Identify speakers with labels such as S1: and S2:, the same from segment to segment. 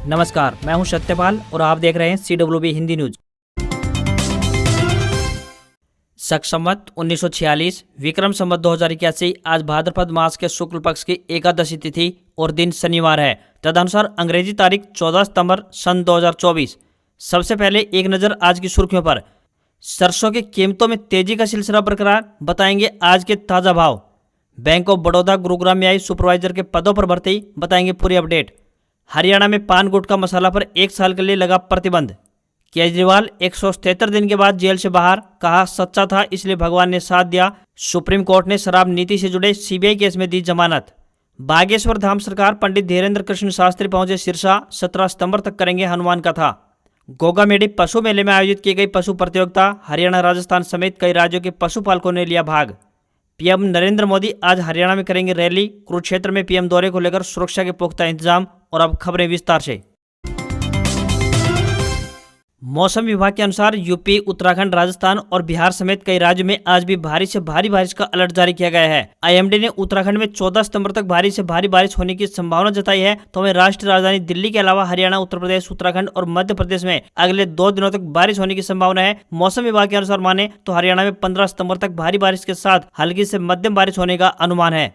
S1: नमस्कार, मैं हूं सत्यपाल और आप देख रहे हैं CWB हिंदी न्यूज। शक संवत 1946 विक्रम संवत 2081 आज भाद्रपद मास के शुक्ल पक्ष की एकादशी तिथि और दिन शनिवार है। तदनुसार अंग्रेजी तारीख 14 सितंबर सन 2024। सबसे पहले एक नजर आज की सुर्खियों पर। सरसों की कीमतों में तेजी का सिलसिला बरकरार, बताएंगे आज के ताजा भाव। बैंक ऑफ बड़ौदा गुरुग्राम में आई सुपरवाइजर के पदों पर भर्ती, बताएंगे पूरी अपडेट। हरियाणा में पान गुटखा मसाला पर 1 साल के लिए लगा प्रतिबंध। केजरीवाल 177 दिन के बाद जेल से बाहर, कहा सच्चा था इसलिए भगवान ने साथ दिया। सुप्रीम कोर्ट ने शराब नीति से जुड़े CBI केस में दी जमानत। बागेश्वर धाम सरकार पंडित धीरेन्द्र कृष्ण शास्त्री पहुंचे सिरसा, 17 सितंबर तक करेंगे हनुमान कथा। गोगा मेडी पशु मेले में आयोजित की गई पशु प्रतियोगिता, हरियाणा राजस्थान समेत कई राज्यों के पशुपालकों ने लिया भाग। PM नरेंद्र मोदी आज हरियाणा में करेंगे रैली, कुरुक्षेत्र में PM दौरे को लेकर सुरक्षा के पुख्ता इंतजाम। और अब खबरें विस्तार से। मौसम विभाग के अनुसार यूपी, उत्तराखंड, राजस्थान और बिहार समेत कई राज्यों में आज भी भारी से भारी बारिश का अलर्ट जारी किया गया है। IMD ने उत्तराखंड में 14 सितंबर तक भारी से भारी बारिश होने की संभावना जताई है। तो वहीं राष्ट्रीय राजधानी दिल्ली के अलावा हरियाणा, उत्तर प्रदेश, उत्तराखंड और मध्य प्रदेश में अगले 2 दिनों तक बारिश होने की संभावना है। मौसम विभाग के अनुसार माने तो हरियाणा में 15 सितंबर तक भारी बारिश के साथ हल्की से मध्यम बारिश होने का अनुमान है।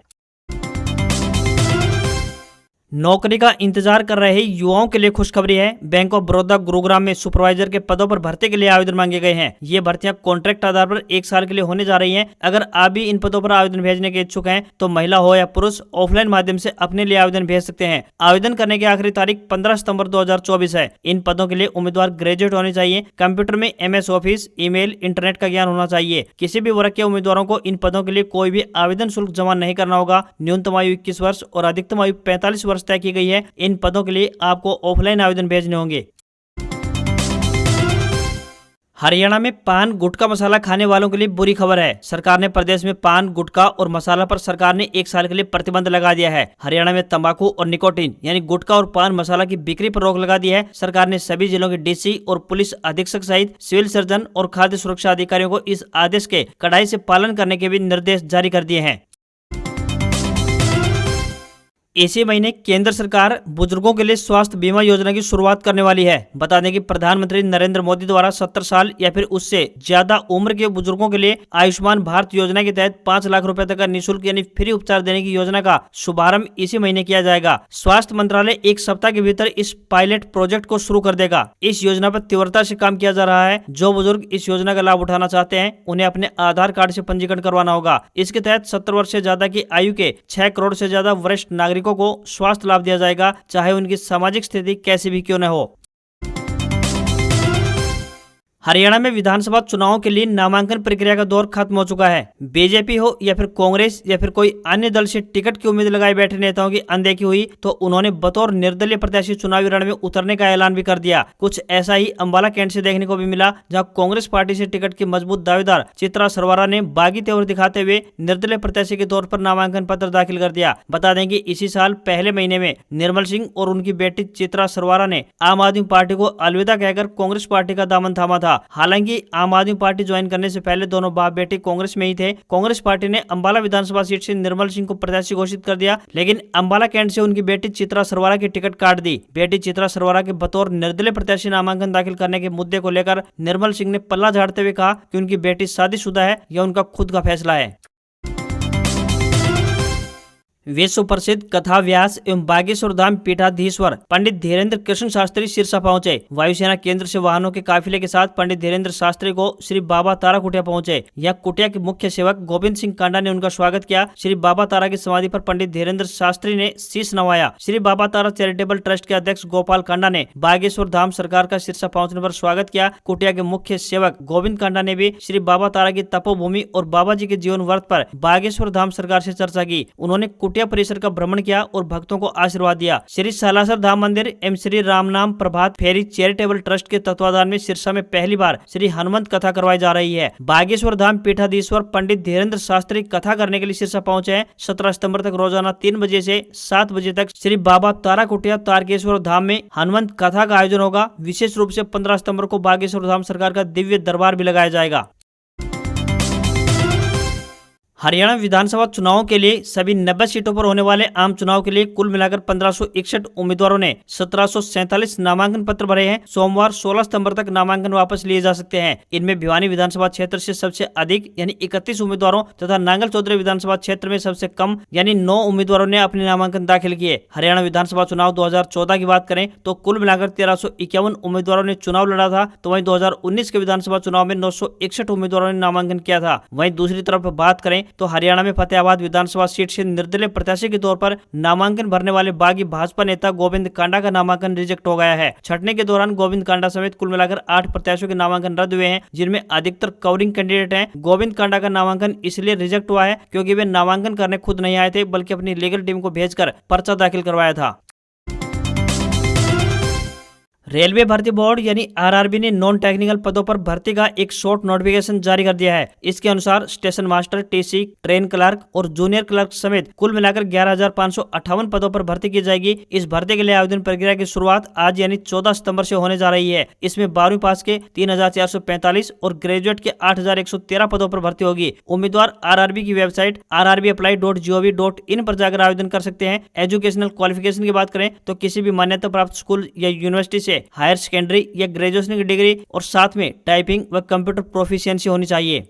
S1: नौकरी का इंतजार कर रहे युवाओं के लिए खुशखबरी है। बैंक ऑफ बड़ौदा गुरुग्राम में सुपरवाइजर के पदों पर भर्ती के लिए आवेदन मांगे गए हैं। ये भर्तियां कॉन्ट्रैक्ट आधार पर 1 साल के लिए होने जा रही हैं। अगर आप भी इन पदों पर आवेदन भेजने के इच्छुक हैं तो महिला हो या पुरुष ऑफलाइन माध्यम से अपने लिए आवेदन भेज सकते हैं। आवेदन करने की आखिरी तारीख 15 सितंबर 2024 है। इन पदों के लिए उम्मीदवार ग्रेजुएट होने चाहिए। कंप्यूटर में MS ऑफिस, ईमेल, इंटरनेट का ज्ञान होना चाहिए। किसी भी वर्ग के उम्मीदवारों को इन पदों के लिए कोई भी आवेदन शुल्क जमा नहीं करना होगा। न्यूनतम आयु 21 वर्ष और अधिकतम आयु 45 वर्ष तय की गई है। इन पदों के लिए आपको ऑफलाइन आवेदन भेजने होंगे। हरियाणा में पान गुटखा मसाला खाने वालों के लिए बुरी खबर है। सरकार ने प्रदेश में पान, गुटखा और मसाला पर सरकार ने 1 साल के लिए प्रतिबंध लगा दिया है। हरियाणा में तंबाकू और निकोटीन यानी गुटखा और पान मसाला की बिक्री पर रोक लगा दी है। सरकार ने सभी जिलों के DC और पुलिस अधीक्षक सहित सिविल सर्जन और खाद्य सुरक्षा अधिकारियों को इस आदेश के कड़ाई से पालन करने के भी निर्देश जारी कर दिए हैं। इसी महीने केंद्र सरकार बुजुर्गों के लिए स्वास्थ्य बीमा योजना की शुरुआत करने वाली है। बता दें कि प्रधानमंत्री नरेंद्र मोदी द्वारा 70 साल या फिर उससे ज्यादा उम्र के बुजुर्गों के लिए आयुष्मान भारत योजना के तहत 5 लाख रुपए तक का निःशुल्क यानी फ्री उपचार देने की योजना का शुभारंभ इसी महीने किया जाएगा। स्वास्थ्य मंत्रालय 1 सप्ताह के भीतर इस पायलट प्रोजेक्ट को शुरू कर देगा। इस योजना पर तीव्रता से काम किया जा रहा है। जो बुजुर्ग इस योजना का लाभ उठाना चाहते हैं उन्हें अपने आधार कार्ड से पंजीकरण करवाना होगा। इसके तहत 70 वर्ष से ज्यादा की आयु के 6 करोड़ से ज्यादा वरिष्ठ नागरिकों को स्वास्थ्य लाभ दिया जाएगा, चाहे उनकी सामाजिक स्थिति कैसी भी क्यों न हो। हरियाणा में विधानसभा चुनावों के लिए नामांकन प्रक्रिया का दौर खत्म हो चुका है। बीजेपी हो या फिर कांग्रेस या फिर कोई अन्य दल से टिकट की उम्मीद लगाए बैठे नेताओं की अनदेखी हुई तो उन्होंने बतौर निर्दलीय प्रत्याशी चुनावी रण में उतरने का ऐलान भी कर दिया। कुछ ऐसा ही अंबाला कैंट से देखने को भी मिला, जहां कांग्रेस पार्टी से टिकट की मजबूत दावेदार चित्रा सरवारा ने बागी तेवर दिखाते हुए निर्दलीय प्रत्याशी के तौर पर नामांकन पत्र दाखिल कर दिया। बता दें कि इसी साल पहले महीने में निर्मल सिंह और उनकी बेटी चित्रा सरवारा ने आम आदमी पार्टी को अलविदा कहकर कांग्रेस पार्टी का दामन थामा था। हालांकि आम आदमी पार्टी ज्वाइन करने से पहले दोनों बाप बेटे कांग्रेस में ही थे। कांग्रेस पार्टी ने अंबाला विधानसभा सीट से निर्मल सिंह को प्रत्याशी घोषित कर दिया, लेकिन अंबाला कैंट से उनकी बेटी चित्रा सरवारा की टिकट काट दी। बेटी चित्रा सरवारा के बतौर निर्दलीय प्रत्याशी नामांकन दाखिल करने के मुद्दे को लेकर निर्मल सिंह ने पल्ला झाड़ते हुए कहा कि उनकी बेटी शादीशुदा है, यह उनका खुद का फैसला है। विश्व प्रसिद्ध कथा व्यास एवं बागेश्वर धाम पीठाधीश्वर पंडित धीरेन्द्र कृष्ण शास्त्री सिरसा पहुंचे। वायुसेना केंद्र से वाहनों के काफिले के साथ पंडित धीरेन्द्र शास्त्री को श्री बाबा तारा कुटिया पहुंचे। यह कुटिया के मुख्य सेवक गोविंद सिंह कांडा ने उनका स्वागत किया। श्री बाबा तारा की समाधि पर पंडित धीरेन्द्र शास्त्री ने शीश नवाया। श्री बाबा तारा चैरिटेबल ट्रस्ट के अध्यक्ष गोपाल कांडा ने बागेश्वर धाम सरकार का सिरसा पहुंचने पर स्वागत किया। कुटिया के मुख्य सेवक गोविंद कांडा ने भी श्री बाबा तारा की तपोभूमि और बाबा जी के जीवन वर्त पर बागेश्वर धाम सरकार से चर्चा की। उन्होंने कुटिया परिसर का भ्रमण किया और भक्तों को आशीर्वाद दिया। श्री सालासर धाम मंदिर एवं श्री रामनाम प्रभात फेरी चैरिटेबल ट्रस्ट के तत्वाधान में सिरसा में पहली बार श्री हनुमंत कथा करवाई जा रही है। बागेश्वर धाम पीठाधीश्वर पंडित धीरेन्द्र शास्त्री कथा करने के लिए सिरसा पहुंचे हैं। 17 सितंबर तक रोजाना 3 बजे से 7 बजे तक श्री बाबा तारा कुटिया तारकेश्वर धाम में हनुमंत कथा का आयोजन होगा। विशेष रूप से 15 सितंबर को बागेश्वर धाम सरकार का दिव्य दरबार भी लगाया जाएगा। हरियाणा विधानसभा चुनावों के लिए सभी 90 सीटों पर होने वाले आम चुनाव के लिए कुल मिलाकर 1561 उम्मीदवारों ने 1747 नामांकन पत्र भरे हैं। सोमवार 16 सितंबर तक नामांकन वापस लिए जा सकते हैं। इनमें भिवानी विधानसभा क्षेत्र से सबसे अधिक यानी 31 उम्मीदवारों तथा नांगल चौधरी विधानसभा क्षेत्र में सबसे कम यानी 9 उम्मीदवारों ने अपने नामांकन दाखिल किए। हरियाणा विधानसभा चुनाव 2014 की बात करें तो कुल मिलाकर 1351 उम्मीदवारों ने चुनाव लड़ा था, तो वहीं 2019 के विधानसभा चुनाव में 961 उम्मीदवारों ने नामांकन किया था। वहीं दूसरी तरफ बात करें तो हरियाणा में फतेहाबाद विधानसभा सीट से निर्दलीय प्रत्याशी के तौर पर नामांकन भरने वाले बागी भाजपा नेता गोविंद कांडा का नामांकन रिजेक्ट हो गया है। छंटनी के दौरान गोविंद कांडा समेत कुल मिलाकर 8 प्रत्याशियों के नामांकन रद्द हुए हैं, जिनमें अधिकतर कवरिंग कैंडिडेट हैं। गोविंद कांडा का नामांकन इसलिए रिजेक्ट हुआ है क्योंकि वे नामांकन करने खुद नहीं आए थे, बल्कि अपनी लीगल टीम को भेजकर पर्चा दाखिल करवाया था। रेलवे भर्ती बोर्ड यानी आरआरबी ने नॉन टेक्निकल पदों पर भर्ती का एक शॉर्ट नोटिफिकेशन जारी कर दिया है। इसके अनुसार station master, TC, train clerk और जूनियर क्लर्क समेत कुल मिलाकर 11,558 पदों पर भर्ती की जाएगी। इस भर्ती के लिए आवेदन प्रक्रिया की शुरुआत आज यानी 14 सितंबर से होने जा रही है। इसमें 12वीं पास के 3,445 और ग्रेजुएट के 8,113 पदों पर भर्ती होगी। उम्मीदवार आरआरबी की वेबसाइट rrbapply.gov.in पर जाकर आवेदन कर सकते हैं। एजुकेशनल क्वालिफिकेशन की बात करें तो किसी भी मान्यता प्राप्त स्कूल या यूनिवर्सिटी से हायर सेकेंडरी या ग्रेजुएशन की डिग्री और साथ में टाइपिंग व कंप्यूटर प्रोफिशिएंसी होनी चाहिए।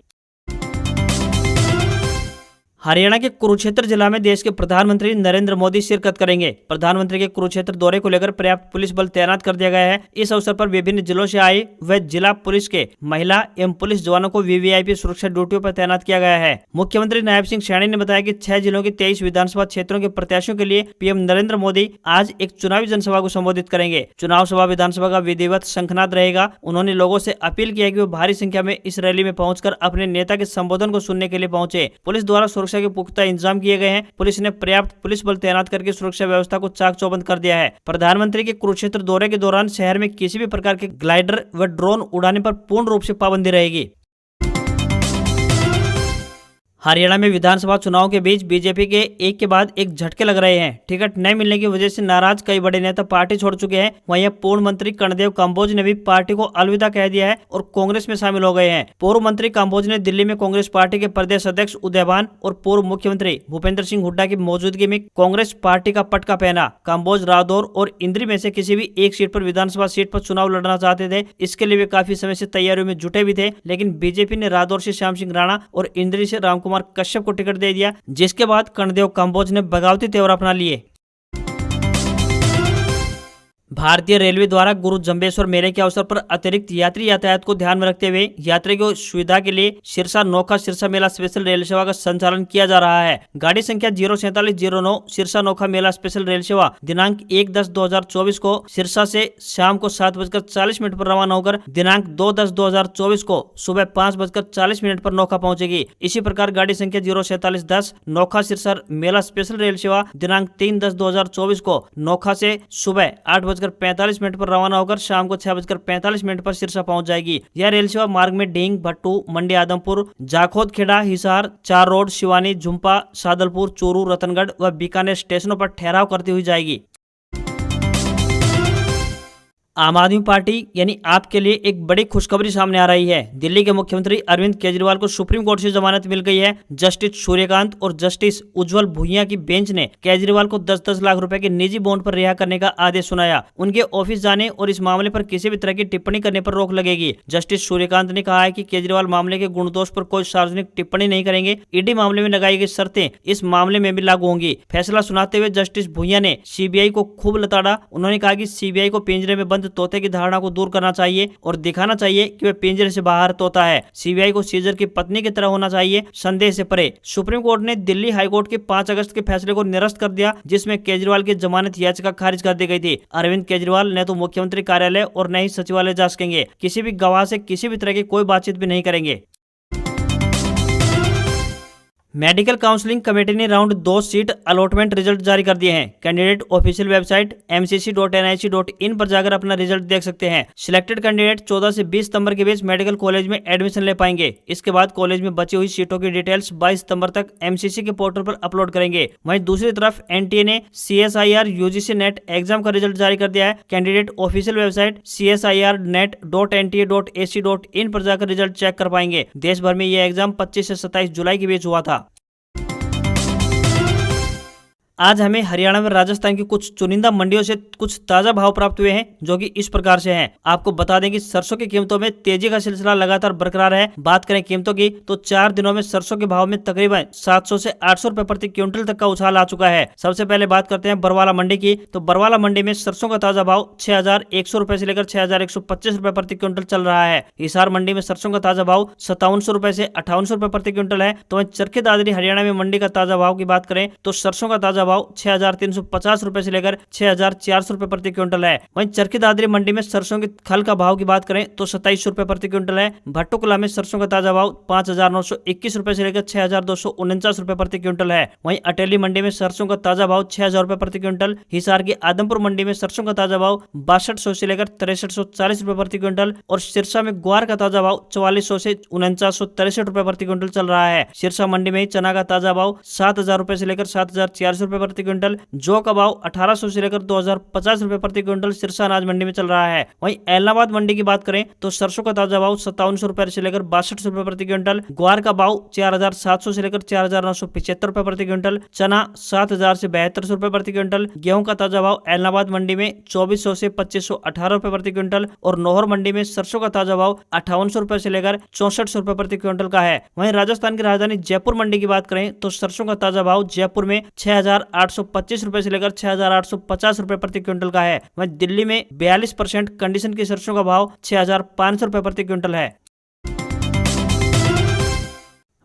S1: हरियाणा के कुरुक्षेत्र जिला में देश के प्रधानमंत्री नरेंद्र मोदी शिरकत करेंगे। प्रधानमंत्री के कुरुक्षेत्र दौरे को लेकर पर्याप्त पुलिस बल तैनात कर दिया गया है। इस अवसर पर विभिन्न जिलों से आए व जिला पुलिस के महिला एवं पुलिस जवानों को वीवीआईपी सुरक्षा ड्यूटियों पर तैनात किया गया है। मुख्यमंत्री नायब सिंह सैनी ने बताया कि 6 जिलों की 23 विधानसभा क्षेत्रों के प्रत्याशियों के लिए पीएम नरेंद्र मोदी आज एक चुनावी जनसभा को संबोधित करेंगे। चुनाव सभा विधानसभा का विधिवत शंखनाद रहेगा। उन्होंने लोगों से अपील किया कि वो भारी संख्या में इस रैली में पहुंचकर अपने नेता के संबोधन को सुनने के लिए पहुंचे। पुलिस द्वारा सुरक्षा के पुख्ता इंतजाम किए गए हैं। पुलिस ने पर्याप्त पुलिस बल तैनात करके सुरक्षा व्यवस्था को चाक चौबंद कर दिया है। प्रधानमंत्री के कुरुक्षेत्र दौरे के दौरान शहर में किसी भी प्रकार के ग्लाइडर व ड्रोन उड़ाने पर पूर्ण रूप से पाबंदी रहेगी। हरियाणा में विधानसभा चुनाव के बीच बीजेपी के एक के बाद एक झटके लग रहे हैं। टिकट नहीं मिलने की वजह से नाराज कई बड़े नेता पार्टी छोड़ चुके हैं। वहीं पूर्व मंत्री कर्णदेव काम्बोज ने भी पार्टी को अलविदा कह दिया है और कांग्रेस में शामिल हो गए हैं। पूर्व मंत्री काम्बोज ने दिल्ली में कांग्रेस पार्टी के प्रदेश अध्यक्ष उदयभान और पूर्व मुख्यमंत्री भूपेंद्र सिंह हुड्डा की मौजूदगी में कांग्रेस पार्टी का पटका पहना। काम्बोज रादौर और इंद्री में से किसी भी एक सीट पर विधानसभा सीट पर चुनाव लड़ना चाहते थे। इसके लिए वे काफी समय से तैयारियों में जुटे भी थे, लेकिन बीजेपी ने रादौर से श्याम सिंह राणा और इंद्री से रामकुमार कश्यप को टिकट दे दिया, जिसके बाद कर्णदेव काम्बोज ने बगावती तेवर अपना लिए। भारतीय रेलवे द्वारा गुरु जंबेश्वर मेले के अवसर पर अतिरिक्त यात्री यातायात को ध्यान में रखते हुए यात्रियों की सुविधा के लिए सिरसा नोखा सिरसा मेला स्पेशल रेल सेवा का संचालन किया जा रहा है। गाड़ी संख्या 04709 सिरसा नोखा मेला स्पेशल रेल सेवा दिनांक 1/10/2024 को सिरसा से शाम को 7:40 पर रवाना होकर दिनांक 2/10/2024 को सुबह 5:40 पर नोखा पहुंचेगी। इसी प्रकार गाड़ी संख्या 04710 नोखा सिरसा मेला स्पेशल रेल सेवा दिनांक 3/10/2024 को नोखा से सुबह 8:45 पर रवाना होकर शाम को 6:45 पर सिरसा पहुंच जाएगी। यह रेल सेवा मार्ग में ढींग, भट्टू, मंडी, आदमपुर, जाखोद, खेड़ा, हिसार, चार रोड, शिवानी, झुंपा, सादलपुर, चूरू, रतनगढ़ व बीकानेर स्टेशनों पर ठहराव करती हुई जाएगी। आम आदमी पार्टी यानी आप के लिए एक बड़ी खुशखबरी सामने आ रही है। दिल्ली के मुख्यमंत्री अरविंद केजरीवाल को सुप्रीम कोर्ट से जमानत मिल गई है। जस्टिस सूर्यकांत और जस्टिस उज्जवल भुइयां की बेंच ने केजरीवाल को 10-10 लाख रुपए के निजी बॉन्ड पर रिहा करने का आदेश सुनाया। उनके ऑफिस जाने और इस मामले पर किसी भी तरह की टिप्पणी करने पर रोक लगेगी। जस्टिस सूर्यकांत ने कहा है कि केजरीवाल मामले के गुणदोष पर कोई सार्वजनिक टिप्पणी नहीं करेंगे। ईडी मामले में लगाई गई शर्तें इस मामले में भी लागू होंगी। फैसला सुनाते हुए जस्टिस भुइयां ने सीबीआई को खूब लताड़ा। उन्होंने कहा कि सीबीआई को पिंजरे में बंद तोते की धारणा को दूर करना चाहिए और दिखाना चाहिए कि वह पिंजरे से बाहर तोता है। सीबीआई को सीजर की पत्नी की तरह होना चाहिए, संदेह से परे। सुप्रीम कोर्ट ने दिल्ली हाई कोर्ट के 5 अगस्त के फैसले को निरस्त कर दिया, जिसमें केजरीवाल की जमानत याचिका खारिज कर दी गई थी। अरविंद केजरीवाल न तो मुख्यमंत्री कार्यालय और न ही सचिवालय जा सकेंगे। किसी भी गवाह से किसी भी तरह की कोई बातचीत भी नहीं करेंगे। मेडिकल काउंसलिंग कमेटी ने राउंड 2 सीट अलॉटमेंट रिजल्ट जारी कर दिए हैं। कैंडिडेट ऑफिशियल वेबसाइट mcc.nic.in पर जाकर अपना रिजल्ट देख सकते हैं। सिलेक्टेड कैंडिडेट 14 से 20 सितंबर के बीच मेडिकल कॉलेज में एडमिशन ले पाएंगे। इसके बाद कॉलेज में बची हुई सीटों की डिटेल्स 22 सितंबर तक MCC के पोर्टल पर अपलोड करेंगे। वहीं दूसरी तरफ NTA ने CSIR UGC नेट एग्जाम का रिजल्ट जारी कर दिया है। कैंडिडेट ऑफिशियल वेबसाइट csirnet.nta.ac.in पर जाकर रिजल्ट चेक कर पाएंगे। देश भर में यह एग्जाम 25 से 27 जुलाई के बीच हुआ था। आज हमें हरियाणा में राजस्थान की कुछ चुनिंदा मंडियों से कुछ ताजा भाव प्राप्त हुए हैं, जो कि इस प्रकार से हैं। आपको बता दें कि सरसों की कीमतों में तेजी का सिलसिला लगातार बरकरार है। बात करें कीमतों की तो 4 दिनों में सरसों के भाव में तकरीबन 700 से 800 रुपए प्रति क्विंटल तक का उछाल आ चुका है। सबसे पहले बात करते हैं बरवाला मंडी की। तो बरवाला मंडी में सरसों का ताजा भाव 6100 रुपए से लेकर 6125 रुपए प्रति क्विंटल चल रहा है। हिसार मंडी में सरसों का ताजा भाव 5700 रुपए से 5800 रुपए प्रति क्विंटल है। तो चरखी दादरी हरियाणा में मंडी का ताजा भाव की बात करें तो सरसों का ताजा भाव 6350 रुपए से लेकर 6400 रुपए प्रति क्विंटल है। वहीं चरखी दादरी मंडी में सरसों की खल का भाव की बात करें तो 2700 रुपए प्रति क्विंटल है। भट्टुकला में सरसों का ताजा भाव 5921 रुपए से लेकर 6249 रुपए प्रति क्विंटल है। वहीं अटेली मंडी में सरसों का ताजा भाव 6000 रुपए प्रति क्विंटल। हिसार की आदमपुर मंडी में सरसों का ताजा भाव 6200 से लेकर 6340 रुपए प्रति क्विंटल और सिरसा में ग्वार का ताजा भाव 4400 से 4963 रुपए प्रति क्विंटल चल रहा है। सिरसा मंडी में चना का ताजा भाव 7000 रुपए से लेकर 7400 रुपए प्रति क्विंटल। जौ का भाव 1800 से लेकर 2050 रुपए प्रति क्विंटल सिरसा अनाज मंडी में चल रहा है। वहीं एलनाबाद मंडी की बात करें तो सरसों का ताजा भाव 5700 रुपए से लेकर 62 रुपए प्रति क्विंटल। ग्वार का भाव 4700 से लेकर 4975 रुपए प्रति क्विंटल। चना 7000 से 7200 रुपए प्रति क्विंटल। गेहूं का ताजा भाव एलनाबाद मंडी में 2400 से 2518 रुपए प्रति क्विंटल और नौहर मंडी में सरसों का ताजा भाव 5800 रुपए से लेकर 6400 रुपए प्रति क्विंटल का है। वहीं राजस्थान की राजधानी जयपुर मंडी की बात करें तो सरसों का ताजा भाव जयपुर में 6825 रुपए से लेकर 6850 रुपए प्रति क्विंटल का है। वहीं दिल्ली में 42% कंडीशन की सरसों का भाव 6500 रुपए प्रति क्विंटल है।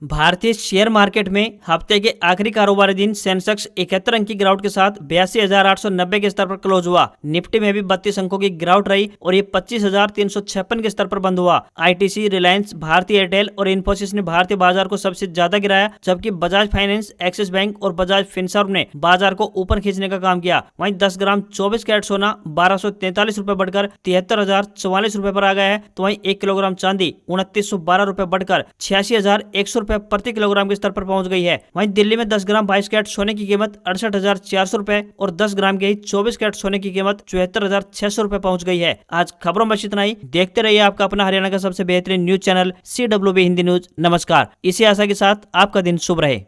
S1: भारतीय शेयर मार्केट में हफ्ते के आखिरी कारोबारी दिन सेंसेक्स 71 अंक की गिरावट के साथ 82,890 के स्तर पर क्लोज हुआ। निफ्टी में भी 32 अंकों की गिरावट रही और ये 25,356 के स्तर पर बंद हुआ। आईटीसी, रिलायंस, भारतीय एयरटेल और इन्फोसिस ने भारतीय बाजार को सबसे ज्यादा गिराया, जबकि बजाज फाइनेंस, एक्सिस बैंक और बजाज फिनसर्व ने बाजार को ऊपर खींचने का काम किया। वहीं 10 ग्राम 24 कैरेट सोना 1243 रुपए बढ़कर 73,044 रुपए पर आ गया है। तो वहीं 1 किलोग्राम चांदी 2912 रुपए बढ़कर 86,100 रुपए प्रति किलोग्राम के स्तर पर पहुंच गई है। वहीं दिल्ली में 10 ग्राम 22 कैरेट सोने की कीमत 68,400 रुपए और 10 ग्राम के ही 24 कैरेट सोने की कीमत 74,600 रुपए पहुंच गई है। आज खबरों में इतना ही। देखते रहिए आपका अपना हरियाणा का सबसे बेहतरीन news channel CWB Hindi news. नमस्कार। इसी आशा के साथ आपका दिन शुभ रहे।